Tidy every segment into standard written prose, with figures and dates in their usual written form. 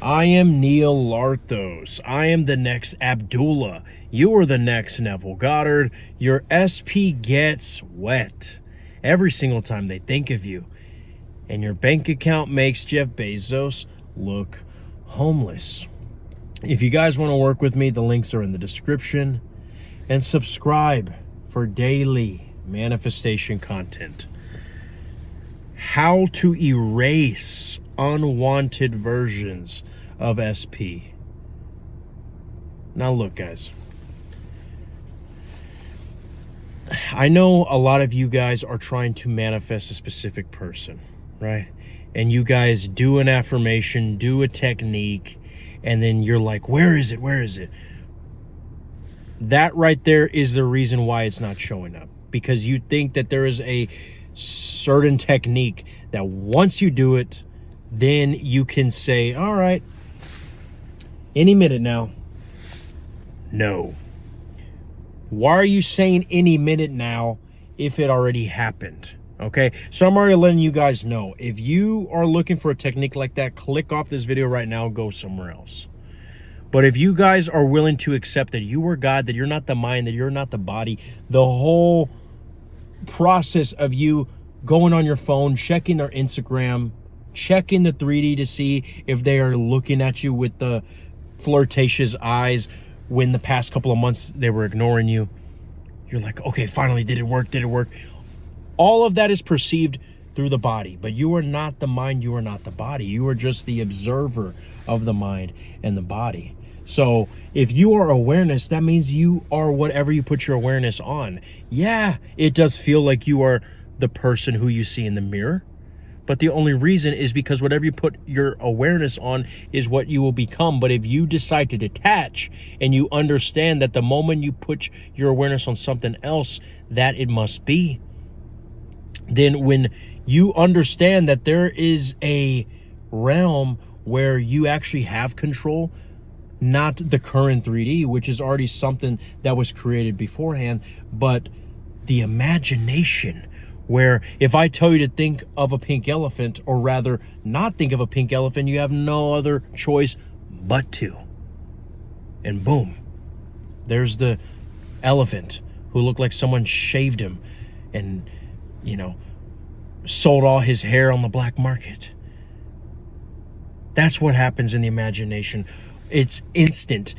I am Neil Larthos. I am the next Abdullah. You are the next Neville Goddard. Your SP gets wet every single time they think of you. And your bank account makes Jeff Bezos look homeless. If you guys want to work with me, the links are in the description. And subscribe for daily manifestation content. How to erase unwanted versions of SP. Now look, guys. I know a lot of you guys are trying to manifest a specific person, right? And you guys do an affirmation, do a technique, and then you're like, where is it? Where is it? That right there is the reason why it's not showing up. Because you think that there is a certain technique that once you do it, then you can say, all right, any minute now. No. Why are you saying any minute now if it already happened? Okay, so I'm already letting you guys know. If you are looking for a technique like that, click off this video right now and go somewhere else. But if you guys are willing to accept that you are God, that you're not the mind, that you're not the body, the whole process of you going on your phone, checking their Instagram, checking the 3D to see if they are looking at you with the flirtatious eyes when the past couple of months they were ignoring you. You're like, okay, finally, did it work? Did it work? All of that is perceived through the body, but you are not the mind, you are not the body. You are just the observer of the mind and the body. So if you are awareness, that means you are whatever you put your awareness on. Yeah, it does feel like you are the person who you see in the mirror. But the only reason is because whatever you put your awareness on is what you will become. But if you decide to detach and you understand that the moment you put your awareness on something else, that it must be, then when you understand that there is a realm where you actually have control, not the current 3D, which is already something that was created beforehand, but the imagination, where if I tell you to think of a pink elephant, or rather not think of a pink elephant, you have no other choice but to. And boom, there's the elephant who looked like someone shaved him and, sold all his hair on the black market. That's what happens in the imagination. It's instant.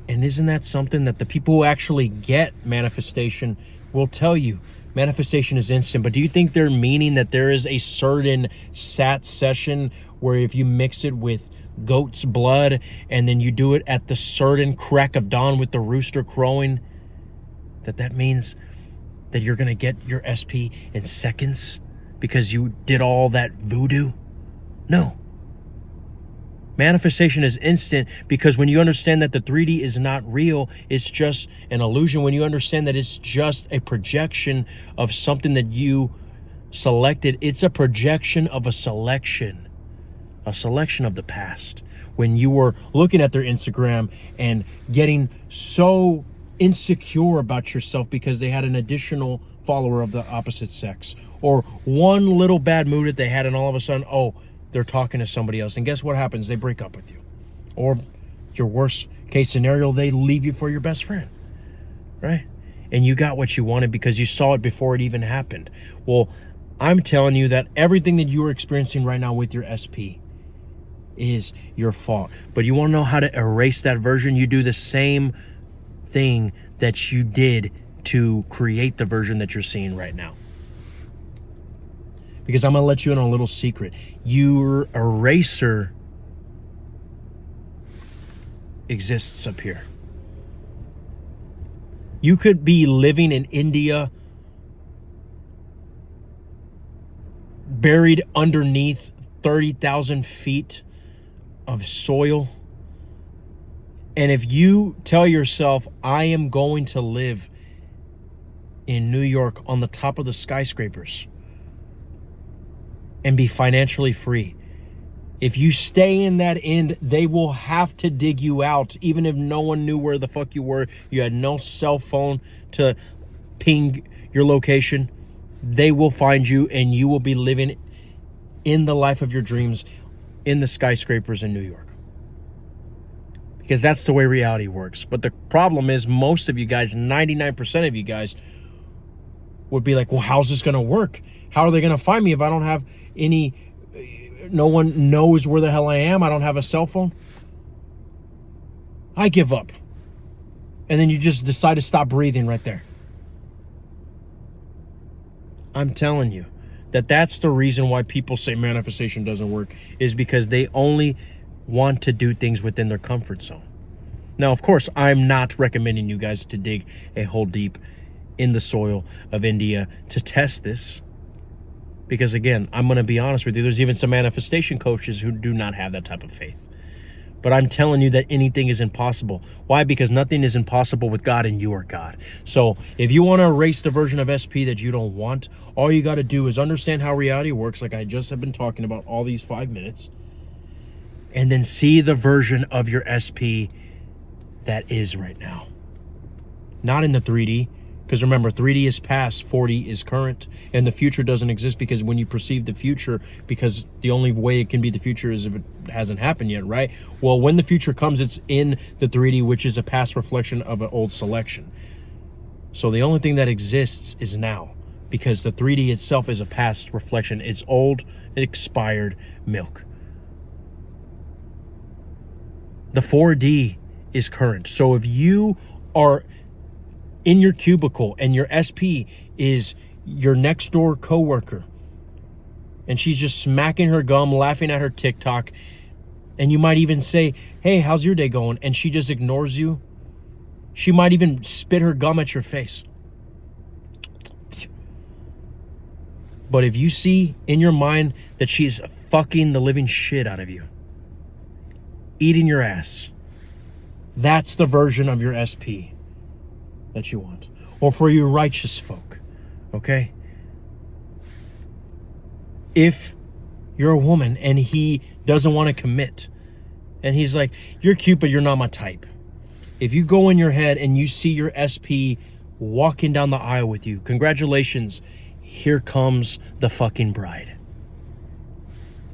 And isn't that something that the people who actually get manifestation will tell you? Manifestation is instant. But do you think they're meaning that there is a certain sat session where if you mix it with goat's blood and then you do it at the certain crack of dawn with the rooster crowing, that means that you're going to get your SP in seconds because you did all that voodoo? No. Manifestation is instant because when you understand that the 3D is not real, it's just an illusion. When you understand that it's just a projection of something that you selected, it's a projection of a selection of the past. When you were looking at their Instagram and getting so insecure about yourself because they had an additional follower of the opposite sex, or one little bad mood that they had, and all of a sudden, oh, they're talking to somebody else, and guess what happens? They break up with you. Or your worst case scenario, they leave you for your best friend, right? And you got what you wanted because you saw it before it even happened. Well, I'm telling you that everything that you are experiencing right now with your SP is your fault. But you want to know how to erase that version? You do the same thing that you did to create the version that you're seeing right now. Because I'm going to let you in on a little secret. Your eraser exists up here. You could be living in India, buried underneath 30,000 feet of soil. And if you tell yourself, I am going to live in New York on the top of the skyscrapers and be financially free, if you stay in that end, they will have to dig you out. Even if no one knew where the fuck you were, you had no cell phone to ping your location, they will find you and you will be living in the life of your dreams in the skyscrapers in New York. Because that's the way reality works. But the problem is most of you guys, 99% of you guys, would be like, well, how's this going to work? How are they going to find me if I don't have any, no one knows where the hell I am? I don't have a cell phone. I give up. And then you just decide to stop breathing right there. I'm telling you that's the reason why people say manifestation doesn't work, is because they only want to do things within their comfort zone. Now, of course, I'm not recommending you guys to dig a hole deep in the soil of India to test this. Because again, I'm going to be honest with you, there's even some manifestation coaches who do not have that type of faith. But I'm telling you that anything is impossible. Why? Because nothing is impossible with God, and you are God. So if you want to erase the version of SP that you don't want, all you got to do is understand how reality works, like I just have been talking about all these 5 minutes, and then see the version of your SP that is right now. Not in the 3D. Because remember, 3D is past, 4D is current, and the future doesn't exist, because when you perceive the future, because the only way it can be the future is if it hasn't happened yet, right? Well, when the future comes, it's in the 3D, which is a past reflection of an old selection. So the only thing that exists is now, because the 3D itself is a past reflection. It's old, expired milk. The 4D is current. So if you are in your cubicle and your SP is your next door coworker, and she's just smacking her gum, laughing at her TikTok, and you might even say, hey, how's your day going? And she just ignores you. She might even spit her gum at your face. But if you see in your mind that she's fucking the living shit out of you, eating your ass, that's the version of your SP that you want. Or for you righteous folk, okay? If you're a woman and he doesn't want to commit, and he's like, you're cute, but you're not my type. If you go in your head and you see your SP walking down the aisle with you, congratulations, here comes the fucking bride.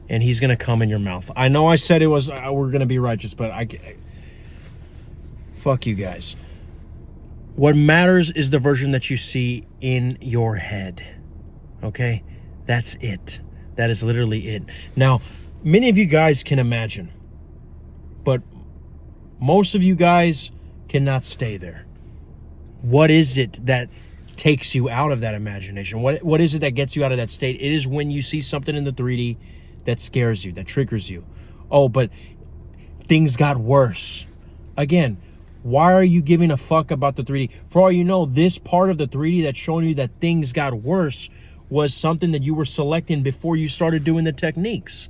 And he's going to come in your mouth. I know I said it was, we're going to be righteous, but fuck you guys. What matters is the version that you see in your head. Okay? That's it. That is literally it. Now, many of you guys can imagine, but most of you guys cannot stay there. What is it that takes you out of that imagination? What is it that gets you out of that state? It is when you see something in the 3D that scares you, that triggers you. Oh, but things got worse. Again, why are you giving a fuck about the 3D? For all you know, this part of the 3D that's showing you that things got worse was something that you were selecting before you started doing the techniques.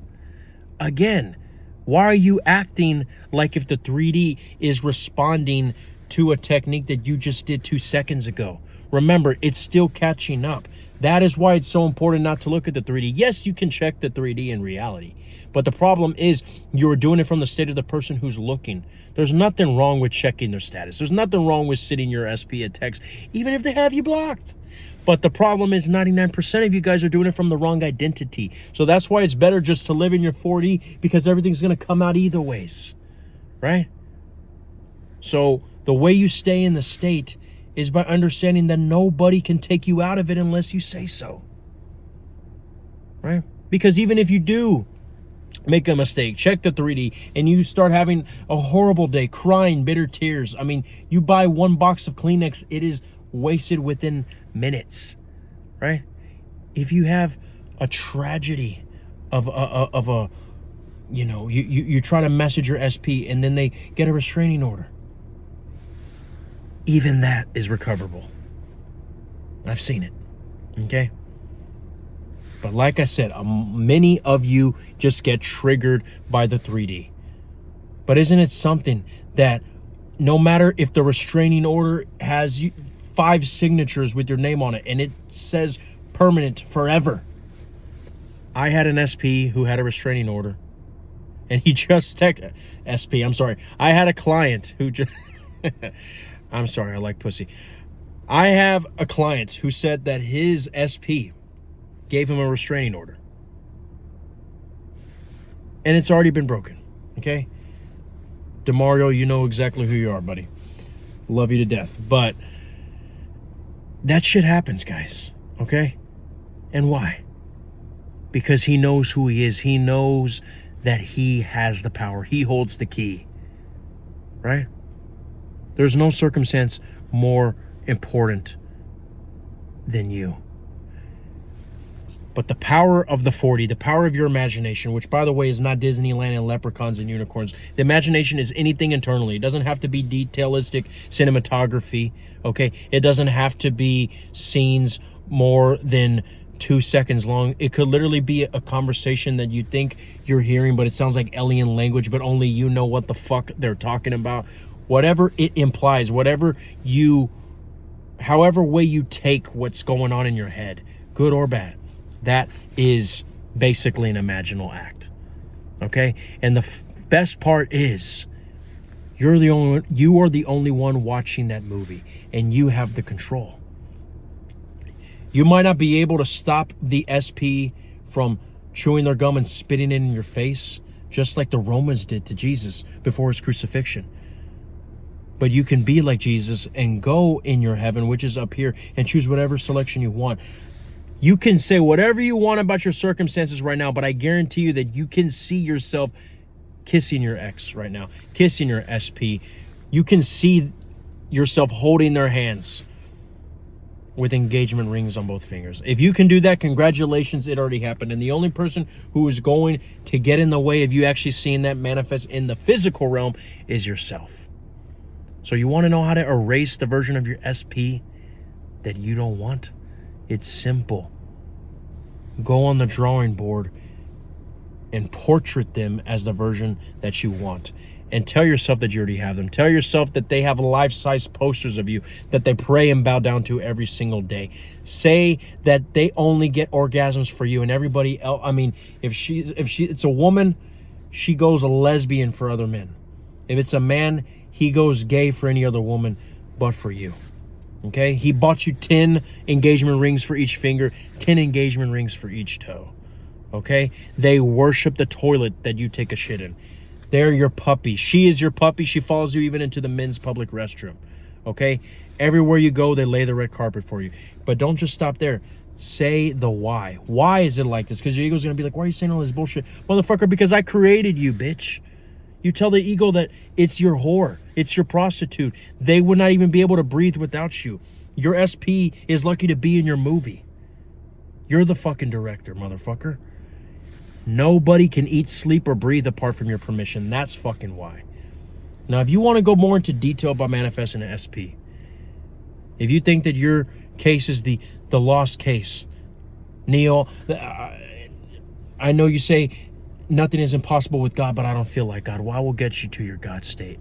Again, why are you acting like if the 3D is responding to a technique that you just did 2 seconds ago? Remember, it's still catching up. That is why it's so important not to look at the 3D. Yes, you can check the 3D in reality, but the problem is you're doing it from the state of the person who's looking. There's nothing wrong with checking their status. There's nothing wrong with sitting your SP at text, even if they have you blocked. But the problem is 99% of you guys are doing it from the wrong identity. So that's why it's better just to live in your 4D, because everything's going to come out either ways, right? So the way you stay in the state is by understanding that nobody can take you out of it unless you say so, right? Because even if you do make a mistake, check the 3D, and you start having a horrible day, crying bitter tears, I mean, you buy 1 box of Kleenex, it is wasted within minutes, right? If you have a tragedy of a you know, you try to message your SP and then they get a restraining order, even that is recoverable. I've seen it, okay? But like I said, many of you just get triggered by the 3D. But isn't it something that no matter if the restraining order has 5 signatures with your name on it and it says permanent forever? I had an SP who had a restraining order, and he just SP, I'm sorry. I had a client who just I'm sorry, I like pussy. I have a client who said that his SP gave him a restraining order. And it's already been broken. Okay? DeMario, you know exactly who you are, buddy. Love you to death. But that shit happens, guys. Okay? And why? Because he knows who he is. He knows that he has the power. He holds the key. Right? There's no circumstance more important than you. But the power of the 40, the power of your imagination, which, by the way, is not Disneyland and leprechauns and unicorns. The imagination is anything internally. It doesn't have to be detailistic cinematography, okay? It doesn't have to be scenes more than 2 seconds long. It could literally be a conversation that you think you're hearing, but it sounds like alien language, but only you know what the fuck they're talking about. Whatever it implies, however way you take what's going on in your head, good or bad, that is basically an imaginal act. Okay? And the best part is you are the only one watching that movie, and you have the control. You might not be able to stop the SP from chewing their gum and spitting it in your face, just like the Romans did to Jesus before his crucifixion. But you can be like Jesus and go in your heaven, which is up here, and choose whatever selection you want. You can say whatever you want about your circumstances right now, but I guarantee you that you can see yourself kissing your ex right now, kissing your SP. You can see yourself holding their hands with engagement rings on both fingers. If you can do that, congratulations, it already happened. And the only person who is going to get in the way of you actually seeing that manifest in the physical realm is yourself. So you want to know how to erase the version of your SP that you don't want? It's simple. Go on the drawing board and portrait them as the version that you want. And tell yourself that you already have them. Tell yourself that they have life-size posters of you that they pray and bow down to every single day. Say that they only get orgasms for you, and everybody else, I mean, if it's a woman, she goes a lesbian for other men. If it's a man, he goes gay for any other woman but for you. Okay? He bought you 10 engagement rings for each finger, 10 engagement rings for each toe. Okay? They worship the toilet that you take a shit in. They're your puppy. She is your puppy. She follows you even into the men's public restroom. Okay? Everywhere you go, they lay the red carpet for you. But don't just stop there. Say the why. Why is it like this? Because your ego's going to be like, why are you saying all this bullshit? Motherfucker, because I created you, bitch. You tell the ego that it's your whore. It's your prostitute. They would not even be able to breathe without you. Your SP is lucky to be in your movie. You're the fucking director, motherfucker. Nobody can eat, sleep, or breathe apart from your permission. That's fucking why. Now, if you want to go more into detail about manifesting an SP, if you think that your case is the lost case, Neil, I know you say nothing is impossible with God, but I don't feel like God. Well, I will get you to your God state.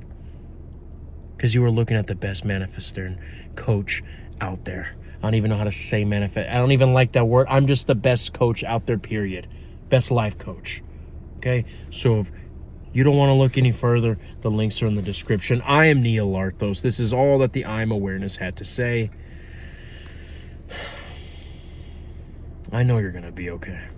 Because you were looking at the best manifester and coach out there. I don't even know how to say manifest. I don't even like that word. I'm just the best coach out there, period. Best life coach. Okay? So if you don't want to look any further, the links are in the description. I am Neil Larthos. This is all that the I'm Awareness had to say. I know you're going to be okay.